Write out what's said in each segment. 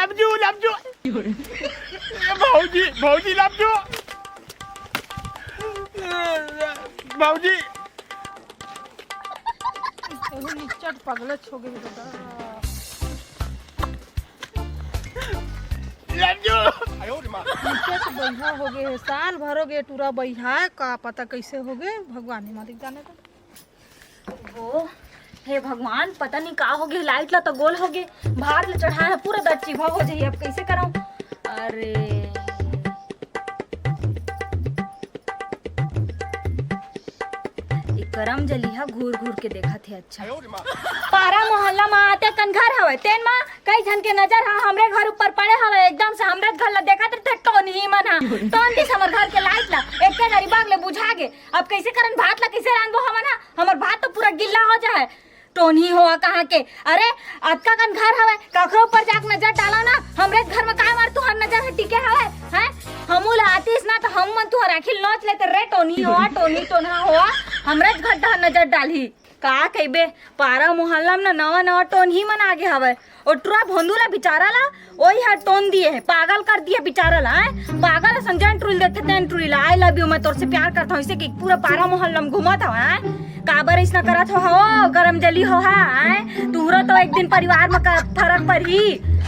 लमजू लमजू भाऊजी भाऊजी लमजू भाऊजी निश्चट पगलच हो गई बेटा। लमजू निश्चट बैहा हो गए साल भर हो गए टूरा बैहा का पता कैसे हो गए भगवान ही मालिक जाने का। ओ हे भगवान पता नहीं का हो गए लाइट ला तो गोल हो गए भार ले चढ़ा है पूरा दर्द चिभा हो जाइए अब कैसे कराऊं। अरे करम जलिहा घूर घूर के देखा थे। अच्छा पारा मोहल्ला में आते कन घर हवे तेन मा कई जन के नजर हा हमरे घर ऊपर पड़े हवे एकदम से हमरे घर ला देखा थे टोनी मन हा टोन दिस हमर घर के लाइट ला एक के गरीबाग ले बुझा गे अब कैसे करन भात ला कैसे रांधबो हमन हा हमर भात तो पूरा गिल्ला हो जाए टोनी होआ कहाँ के। अरे आपका कन घर हवे कखरो ऊपर जाक नजर डालो ना हमरे घर में का मार तू हर नजर है टिके हवे हैं हमूल आतीस ना तो हम मन तू राखिल नोच लेते रे टोनी होआ टोनी टोना होआ हमरे घर दा नजर डाली का कहबे पारा मोहल्ला में नवा नवा टोन ही मन आगे हवे और टुरा भोंदूला बेचारा ला ओही हा टोन दिए है पागल कर दिए बेचारा ला पागल संजन ट्रुल देते तेन ट्रुल आई लव यू मैं तोर से प्यार करता हूं इसे कि पूरा पारा मोहल्ला में घुमा था काबर इसना करत हो गरम जली हो तुहरा तो एक दिन परिवार में फर्क पड़ी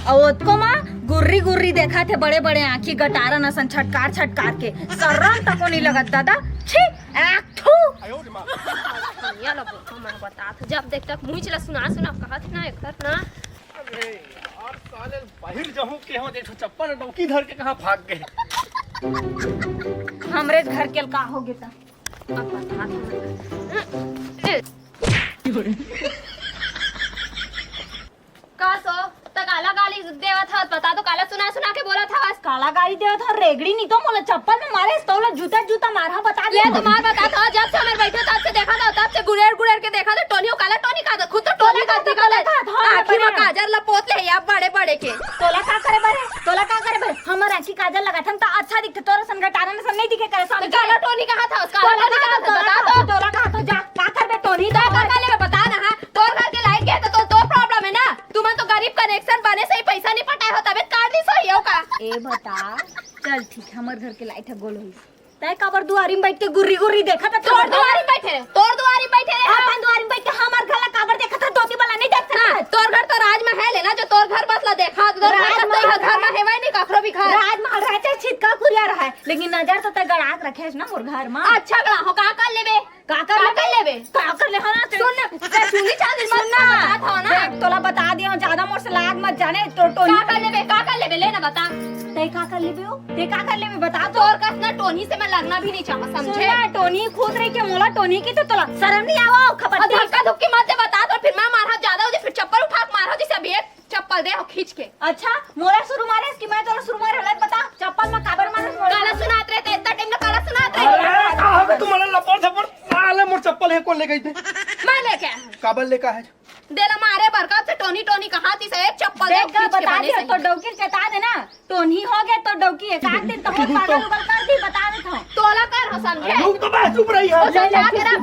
और ओतको मां गुर्री गुर्री देखा थे बड़े बड़े आंखी गटारा नसन छटकार छटकार के शर्म तको नहीं लगत दादा छी आठू ये लो मैं बता जब देख तक मुंह चला सुना सुना कहत ना एकत ना। अरे यार साले बाहर जाऊं के हो देखो चप्पल डौकी धर के कहां भाग गए हमरे घर के का हो गया अब बता का सो तक काला गाली देवा था बता तो काला सुना सुना के बोला था बस काला गाड़ी देवा था रेगड़ी नहीं तो मोला चप्पल में मारे तोला जूता जूता मारा बता ले तो मार बता था जब से हमें बैठे तब से देखा था तब से गुड़ेर गुड़ेर के देखा था टोनियो काला टोनी का खुद तो टोनी का निकला आखिर में काजर लपोत ले अब बड़े बड़े के तोला का करे बरे हमर आंखी काजल लगा था तो अच्छा दिखते तोरा सन गटारा में सन नहीं दिखे करे सामने काला टोनी कहां था उसका काला टोनी कहां था बता दो तोला कहां था जा का करबे टोनी तो का ले बता ना हां तोर घर के लाइट के तो प्रॉब्लम है ना तुम तो गरीब कनेक्शन बने से ही पैसा नहीं पटाए हो तबे कार्ड नहीं सही हो का ए बता चल ठीक हमर घर के लाइट है गोल होई तय काबर दुआरी में बैठ के गुर्री गुर्री देखा था तोर दुआरी बैठे अपन दुआरी में बैठ के हमर घर ला काबर देखा था टोपी वाला नहीं देख सकता तोर घर तो राजमहल है ना जो तोर घर बस ला देखा तो घर में हेवा नहीं कखरो भी घर राजमहल रहते छिटका कुरिया रहा है लेकिन नजर तो तय गड़ाक रखे है ना मोर घर में अच्छा गड़ा हो का कर लेबे का कर ले हाँ सुन ना सुनी चांदी मत ना था ना देख तोला बता दिया ज्यादा मोर से लाग मत जाने तो टोनी का कर लेबे ले ना बता तय का कर लेबे हो ते का कर लेबे बता तो तोर कस ना टोनी से मैं लगना भी नहीं चाहता समझे सुन टोनी खुद रही के मोला टोनी की तो तोला शर्म नहीं आवो खबर धक्का धुक्की मत दे बता तो फिर मैं मारा ज्यादा हो जाए फिर चप्पल उठा के मारो जैसे अभी एक चप्पल दे खींच के अच्छा मोला शुरू मारे कि मैं तोला शुरू मारे हले बता चप्पल में काबर मारे काला सुनात रहे थे इतना टाइम ना काला सुनात रहे अरे कहां पे तुम्हारा लपड़ थपड़ साले मोर चप्पल है कौन ले गई थे मैं लेके काबल लेका है देला मारे बरकत से टोनी टोनी कहा थी से एक चप्पल दे देख बता दे तो डौकी चटा दे ना टोनी हो गए तो डौकी है काट दिन तो पागल उगल कर दी बता दे तो तोला कर हो समझे रुक तो बस चुप रही है जा के रख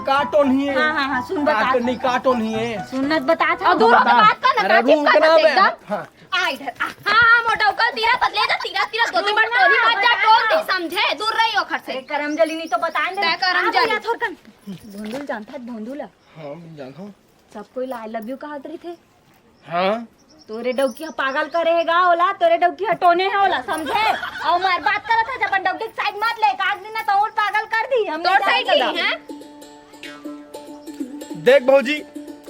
काटोन ही है हां सुन बता नहीं काटोन ही है सुनत बता था और दूर होकर बात कर ना चिपका एकदम हां आ इधर हां मोटा उकल तीरा बदले जा तीरा दो तीन बार टोनी मत जा टोन नहीं समझे दूर रही हो खर से करम जली नहीं तो बता दे करम जली थोड़कन भोंदुल जानता है भोंदुला हां जानता हूं सब कोई आई लव यू कहत रही थे हां तोरे डौकी पागल करेगा ओला तोरे डौकी टोने है ओला समझे और मार बात करत है जब डौकी साइड मत ले काट देना तो और पागल कर दी हम तोर साइड ली हैं देख भौजी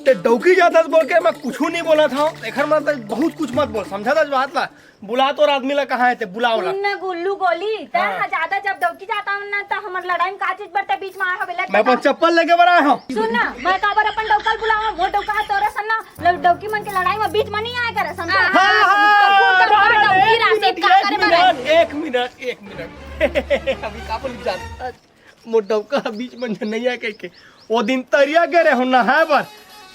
ते डौकी जाता बोल के मैं कुछ नहीं बोला था एखर मतलब बहुत कुछ मत बोल समझा था बात ला बुला तो आदमी ला कहां है ते बुलाओला सुन गुल्लू गोली त ज्यादा जब डौकी जाता हूं ना तो हमर लड़ाई में का चीज बढ़ते बीच में आ हवेला मैं अपन चप्पल लेके बड़ा हूं सुन ना मैं काबर अपन डौकल बुलावा वो डौका तोरे सन्ना डौकी मन के लड़ाई में बीच में नहीं आया करे समझा एक मिनट अभी का बोल जा मो डौका बीच में नहीं आया के वो दिन तरिया गए हो ना है बर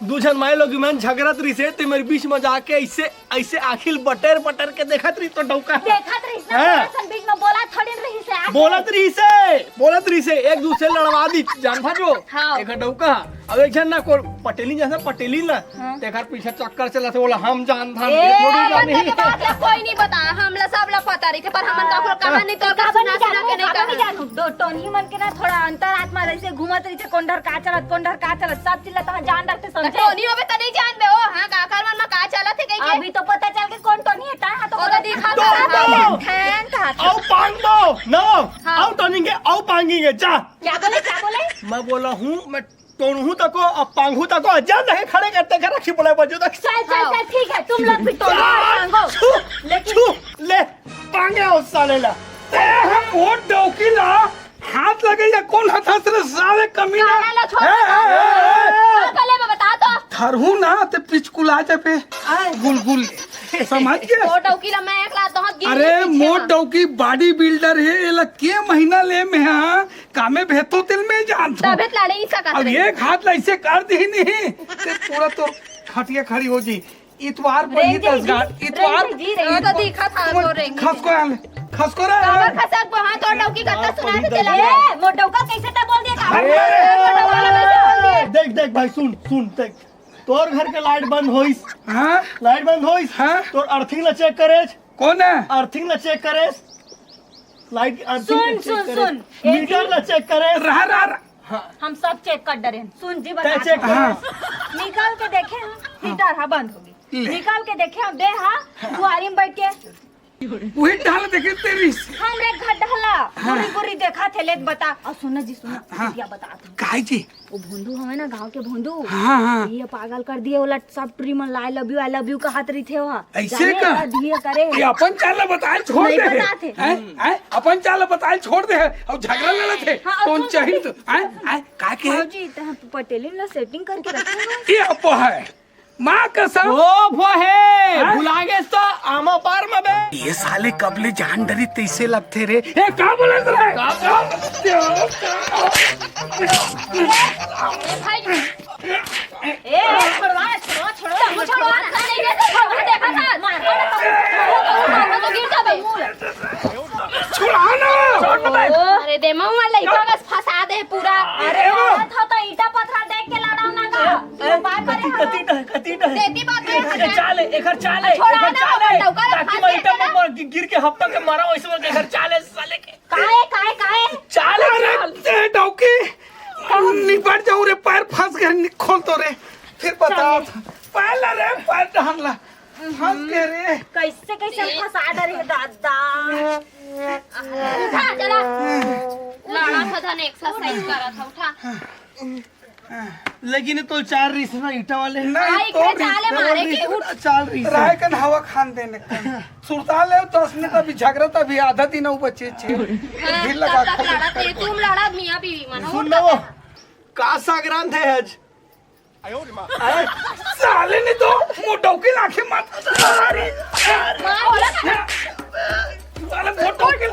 दूजन माई लोग मन झगड़त रही से ते मेरे बीच में जाके ऐसे ऐसे आखिल बटर बटर के देखत रही तो डौका देखत रही से बीच में बोला थोड़ी रही से बोलत रही से एक दूसरे लड़वा दी जान भाजो। हाँ। एक डौका अब एक जन ना को पटेली जैसा पटेली ना हाँ। तेकर पीछे चक्कर चला थे बोला हम जान था ए, थोड़ी जानी के बात ला कोई नहीं बता हमला सब ला पता रही थे पर हमन का कहानी तो का सुना सुना के नहीं कहा जानू दो टोनी मन के ना थोड़ा अंतर आत्मा रही से घूमत रही से कोंडर का चलत सब चीज तो जान रखते समझे। टोनी होवे त नहीं जान बे ओ हां का कर मन में का चला थे कहीं अभी तो पता चल के कौन टोनी है ता तो ओदा दिखा दो। ठैन का आओ पांग दो नो हाँ। आओ टर्निंग के आओ पांगेंगे जा। क्या बोले मैं बोला हूँ मैं टोनहू तको अब पांगू तको जान रहे खड़े करते कर रखी बोले बजो तक चल ठीक है तुम लोग भी टोनी मांगो लेकिन ले पांगे उस साले ला वो डौकी ला हाथ लगे या कौन हाथ से साले कमीना काला ला छोड़ पहले मैं बता तो थरहू ना ते पिचकुला पे गुलगुल समझ के ओ डौकीला मैं एक लात हाथ गिर अरे मोट डौकी बॉडी बिल्डर है एला के महीना ले में हां कामे भेतो तिल में जान थो तबेत लाड़े नहीं सकत अब एक हाथ ऐसे कर दी नहीं ते पूरा तो खटिया खड़ी हो जी इतवार पर ही 10 घाट इतवार ओ तो दिखा था तो रेंग खस को रे काबर खसक को हां तो डौकी कत्ता सुना थे चला ए मोटौका कैसे तक बोल दिया देख भाई सुन देख तोर घर के लाइट बंद होइस हां लाइट बंद होइस हाँ? तोर अर्थिंग ला चेक करे कौन है अर्थिंग ला चेक करे लाइट अर्थिंग सुन मीटर ला चेक करे रहा हम सब चेक कर डरे सुन जी ते बता चेक हाँ। निकाल के देखे हम हीटर हा बंद होगी निकाल के देखे हम दे हा बुआरी में बैठ के वही डाल देखे तेरी हम एक घर ढला गुरी गुरी देखा थे लेत बता और सुन जी सुन क्या बता तू काहे जी वो भोंदू हमें ना गांव के भोंदू हाँ। ये पागल कर दिए उलट सब ट्रीमन आई लव यू कहत रही थे वहाँ ऐसे का? दिए करे ये अपन चाल बताए छोड़ नहीं दे बताते। हैं अपन चाल बताए छोड़ दे और झगड़ा लड़ा थे हाँ, कौन सुन, चाहिए तो का के जी पटेली ने सेटिंग करके रखे ये अपो है माँ कसम ओ वो है भुला गए तो आमा पार में बे ये साले कबले जान डरी तैसे लगते रे ए का बोले रे ए छोड़ो छोड़वा नहीं कैसे छोड़ देखा था मार तो गिर जाबे छुड़ाना अरे दे मऊ लइका बस फंसा दे पूरा अरे था तो ईटा पत्थर देख के लड़ाओ ना का बात करे कतीटा देती बात है चाले एकर चाले छोड़ा एकर ना, चाले डौका ला ताकि फांस मैं दे ईटा देना। पर गिर के हफ्ता के मारा वैसे में एकर चाले साले के काहे चाले अरे डौकी निपट जाऊं रे पैर फंस गए खोल तो रे फिर बता पहला रे पैर डालना फंस गए रे कैसे फंसा डरे दादा उठा चला लड़ा था ने एक्सरसाइज करा था उठा लेकिन तो चार रीस ना ईटा वाले आई के चाले मारे के उठ चार रीस राय कन हवा खान देने का सुरताल है 10 मिनट अभी झगड़ा था अभी आधा दिन वो बचे छे भी लगा तब तक लड़ा थे तुम लड़ा मियां बीवी मन सुन लो का सागरांत है आज साले ने तो मोटो की लाखे मत अरे मार बोला साले मोटो के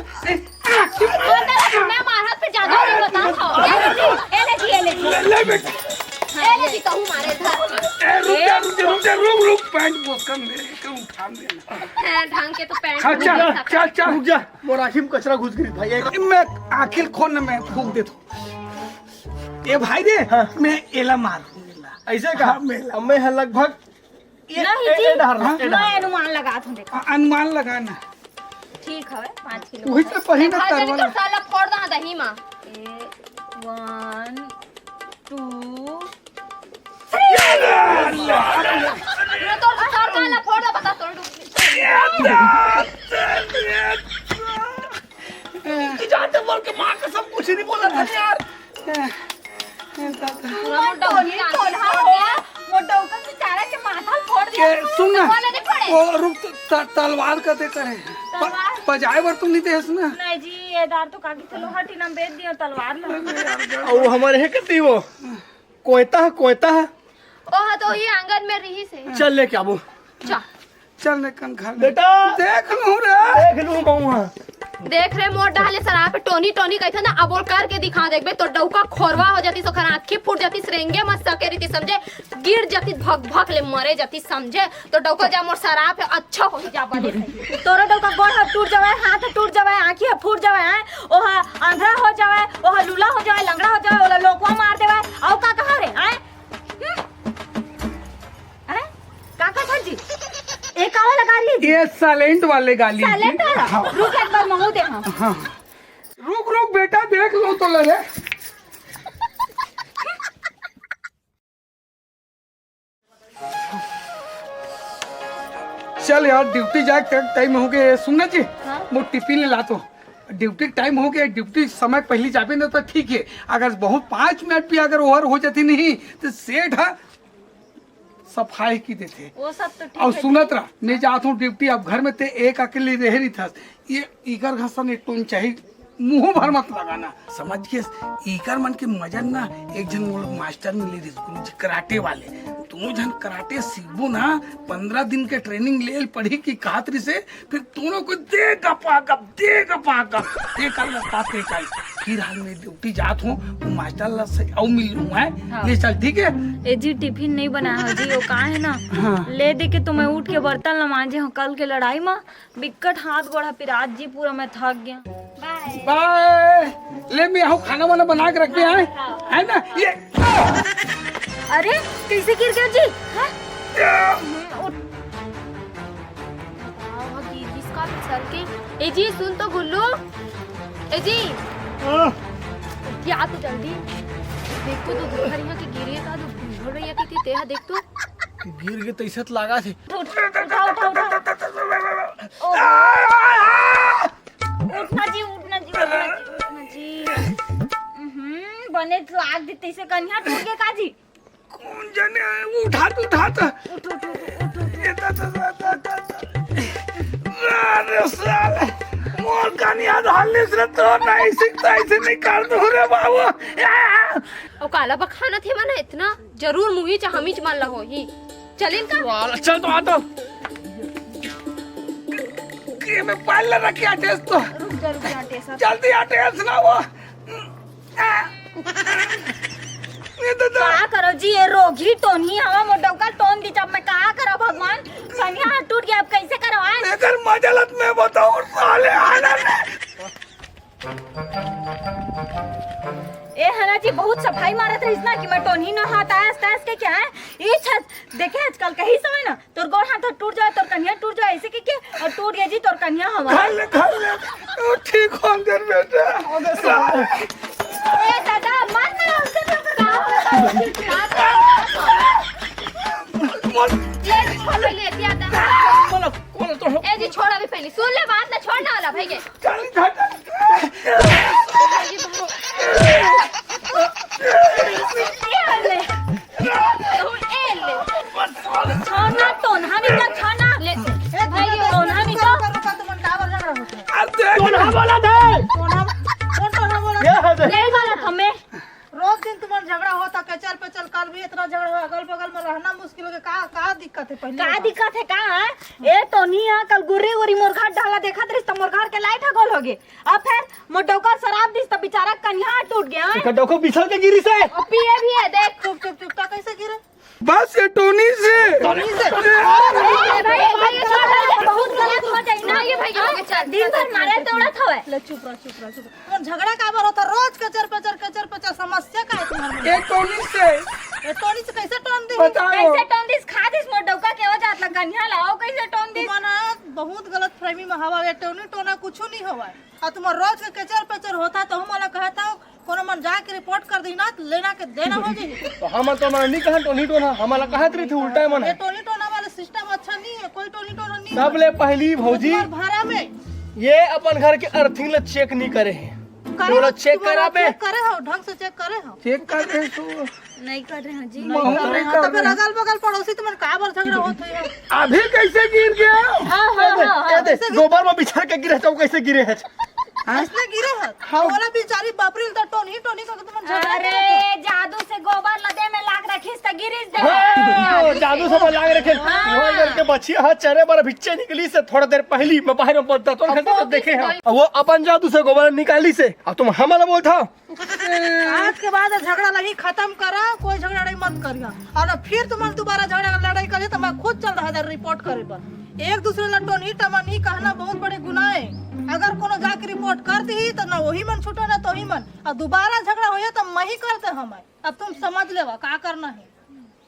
मैं मारा पे ज्यादा नहीं बता था ले बेटा एले जी कहूं मारे इधर रुक पैंट पोस कर मेरे के उठा देना ढंग के तो पैंट चल रुक जा मोर आँखी में कचरा घुस गई भाई मैं आखिर खोन में फूक दे ये भाई रे मैं एला मार ऐसे का अब मैं है लगभग नहीं जी मैं अनुमान लगा दूं देखो अनुमान लगाना ठीक है 5 किलो वही तो पहिना भाई करवा तो साला फोड़ दा दही मां 1 2 ये तो सर काला फोड़ दा बता तोड़ जाते बोल के माँ का सब कुछ नहीं बोला था यार सुन ना वो रुक तलवार का दे करे बजाए बर तुम नहीं देस ना नहीं जी ये दार तो काकी चलो हटी ना बेच दियो तलवार लो और हमारे है कितनी वो कोयता है ओह तो ये आंगन में रही से चल ले क्या वो चल ने कन घर में बेटा देख लूं रे देख लूं बहुआ देख रे मोर डाले सरा पे टोनी टोनी कहथे ना अब करके दिखा देखबे तो डौका खोरवा हो जाती सो खरा आंखें फूट जाती रेंगे मत सके रीति समझे गिर जाती भग भग ले मरे जाती समझे तो डौका जा मोर सरा पे अच्छा हो जा बने तोरो डोका गोड़ हाथ टूट जावे, हाथ टूट जावे, आंखी फूट जावे, हैं ओहा आंधळा हो जावे, ओहा लूला हो जावे, लंगड़ा हो जावे, ओला लोकवा मार देवे। औ का कहा रे हैं हैं काका सर जी एक आवा लगा ली ये साइलेंट वाले गाली साइलेंट वाला रुक एक बार मंगू दे। हां हाँ रुक रुक बेटा देख लो तो ले चल यार ड्यूटी जाए टाइम हो गया सुनना जी वो टिफिन ला तो ड्यूटी टाइम हो गया ड्यूटी समय पहले जाबे ना तो ठीक है अगर बहुत 5 मिनट भी अगर ओवर हो जाती नहीं तो सेठ है सफाई की देते वो सब तो ठीक और है। सुनत रहा मैं जाता हूँ ड्यूटी अब घर में ते एक अकेले रह रही था ये इकर घसन एक टोन चाहिए मुंह भर मत लगाना समझ के इकर मन के मजन ना एक जन वो लोग मास्टर मिले थे गुरु जी कराटे वाले दोनों जन कराटे सीखबो ना 15 दिन के ट्रेनिंग ले पढ़ी की कातरी से फिर दोनों को दे गपा कल लगता कल फिर हाल में ड्यूटी जात हूँ वो मास्टर ला से आओ मिल लूंगा ले चल ठीक है ए जी टिफिन नहीं बनाया हो जी वो कहा है ना हाँ। ले दे के तुम्हें उठ के बर्तन न मांजे हो कल के लड़ाई में बिकट हाथ बढ़ा फिर आज जी पूरा मैं थक गया। बाय बाय ले मैं आओ खाना वाना बना के रखते हैं है ना ये अरे कैसे गिर गया जी हैं? जिसका सर के ए जी सुन तो गुल्लू ए जी क्या तो जल्दी देख तो घर यहाँ के गिरे का तो भर रही थी तेरा देख तो गिर के तैसे लगा थे उठा उठना जी उठना जी उठना जी बने तो आग दी तैसे कन्या टूट गए काजी कौन जाने उठा उठ ये अरे साले मोर कन्या धालने से तो नहीं सीखता ऐसे नहीं कर दो रे बाबू और काला बखाना थे माना इतना जरूर मुही चा हमीच मान ला हो ही चलिन का चल तो आ तो के में पाल रखे अटेस तो रुक जा टेसा जल्दी अटेस ना वो ये तो का करो जी ये रोगी टोनी हवा मोटो का टोन दी जब मैं का करो भगवान कन्या हाथ टूट गया अब कैसे करो आज अगर मजलत में बताओ साले आना ए हना जी बहुत सफाई मारत रही ना कि मैं टोनी ना हाथ आस तास के क्या है ये छत देखे आजकल कहीं समय ना तोर गोड़ हाथ टूट जाए तोर कन्या टूट जाए ऐसे के और टूट गया जी तोर कन्या हमारा खा ले तो ठीक हो गए बेटा ए दादा मत ना उससे ले छोड़ ले दिया था बोलो तो ए जी छोड़ अभी पहले सुन ले बात ना छोड़ना वाला भाई के छोड़ना टोनहा निकला छोड़ना ले भाई ये टोनहा निकला टोनहा बोला था ले वाला हमें रोज दिन तुम्हारा झगड़ा होता कचर पे चल कल भी इतना झगड़ा हुआ अगल बगल में रहना मुश्किल हो गया का दिक्कत है पहले का दिक्कत है का ए टोनी है कल गुर्री गुरी मुर्घा डाला देखा तरिस त मुर्घा के लाइट गोल हो गए अब फिर मोटोका शराब दिस त बेचारा कन्या टूट गया है कटो को बिछल के गिरी से और पिए भी है देख चुप कैसे गिरे बस ये टोनी से भाई बहुत गलत हो जाए ना ये भाई के चल दिन भर मारे तोड़त हवे ले चुप रह तुम झगड़ा का बार होता रोज कचर पचर समस्या का है तुम्हारे ये टोनी से ये टोनी से कैसे टोन दी बताओ कैसे टोन दिस खा दिस मोटोका के हो जात ल कन्या लाओ कैसे टोन दिस तुम्हारा बहुत गलत फहमी में हवा है टोनी टोना कुछ नहीं हवा और तुम्हारा रोज के कचर पचर होता तो हम वाला कहता हूँ कोनो मन जाके रिपोर्ट कर दी ना लेना के देना हो जी तो हम तो मन नहीं कहा टोनी टोना हमारा कहत रही थी उल्टा मन ये है टोनी टोना वाला सिस्टम अच्छा नहीं है कोई टोनी टोना नहीं सब ले पहली भौजी तुम्हारे भाड़ा में ये अपन घर के अर्थिंग ले चेक नहीं करे हैं बोलो चेक करा पे करे हो ढंग से चेक करे हो चेक कर दे तो नहीं कर रहे हैं जी तो फिर अगल बगल पड़ोसी तुम्हारे का बार झगड़ा होत है अभी कैसे गिर गया हां हां ए दे गोबर में बिछा के गिरे तो कैसे गिरे है इसने गिरे है वाला बेचारी बापरी तो टोनी टोनी का तुम झगड़ा अरे जादू से गोबर लदे में लाग रखीस त गिरिस दे हाँ, जादू से लाग रखे वो करके बच्ची हाथ चेहरे पर भिच्चे निकली से थोड़ा देर पहली मैं बाहर में बोलता तो देखे हैं वो अपन जादू से गोबर निकाली से अब तुम हमारा बोलता आज के बाद झगड़ा लगी खत्म करा कोई झगड़ा नहीं मत करिया और फिर तुम दोबारा झगड़ा लड़ाई करे तो मैं खुद चल रहा था रिपोर्ट करे पर एक दूसरे लड्डो नहीं टमानी कहना बहुत बड़े गुनाह है अगर कोनो जाके रिपोर्ट करती ही तो ना वही मन छूटा ना तो ही मन अब दोबारा झगड़ा हो तो मैं ही करते हम अब तुम समझ लेवा क्या करना है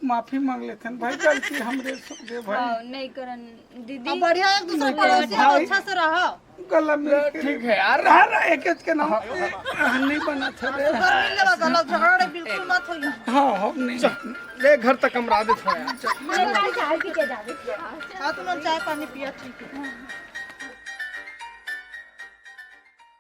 माफी मांग लेते हैं भाई, गलती हमरे से दे भाई। नहीं करन दीदी अब बढ़िया एक दूसरे पड़ोसी को अच्छा से रहो गला में ठीक है यार, रहा एक एक के नाम नहीं बना था रे। मिल लेवा गलत झगड़ा बिल्कुल मत होइए। हाँ हम नहीं ले घर तक कमरा दे थोड़ा चाय पी के जावे हाँ तुम चाय पानी पिया ठीक है।